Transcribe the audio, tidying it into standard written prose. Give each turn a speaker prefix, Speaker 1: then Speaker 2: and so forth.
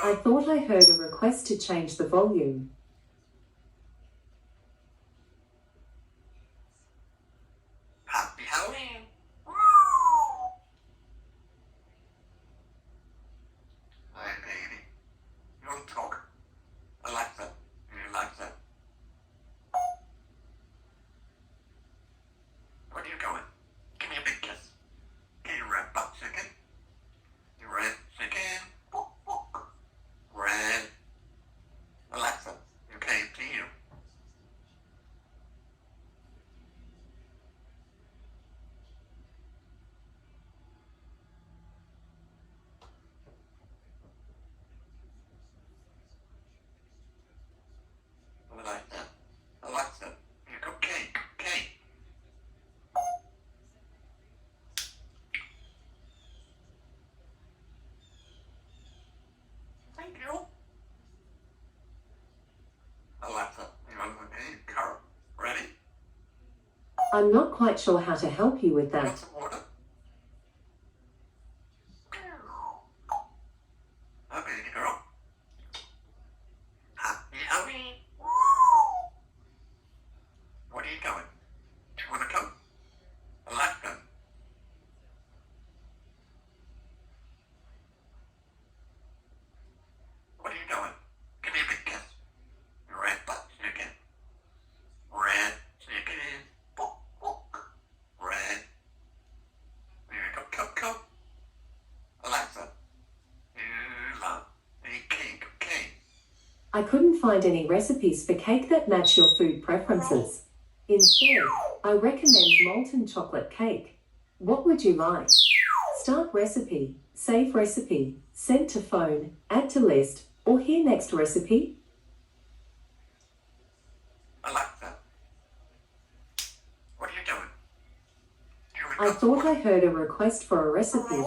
Speaker 1: I thought I heard a request to change the volume.
Speaker 2: Happy Halloween. Hi, baby. You want to talk? Alexa, Alexa. Where are you going? Give me a big kiss. Get your red butt chicken. Your red chicken. Red. Alexa, you came to you. Alexa, Alexa, you go cake, cake. Thank you. Alexa, you want the game? Carol, ready?
Speaker 1: I'm not quite sure how to help you with
Speaker 2: Want
Speaker 1: that.
Speaker 2: some water? Okay, girl. Happy Halloween. Where are you going? Do you want to come? Alexa. Where are you going? Give me a big kiss. Red butt chicken. Red chicken. Red. There you go. Come, come. Alexa. You love a cake, cake.
Speaker 1: I couldn't find any recipes for cake that match your food preferences. Instead, I recommend molten chocolate cake. What would you like? Start recipe, save recipe, send to phone, add to list, or hear next recipe?
Speaker 2: Alexa. What are you doing? Do you
Speaker 1: I thought I heard a request for a recipe.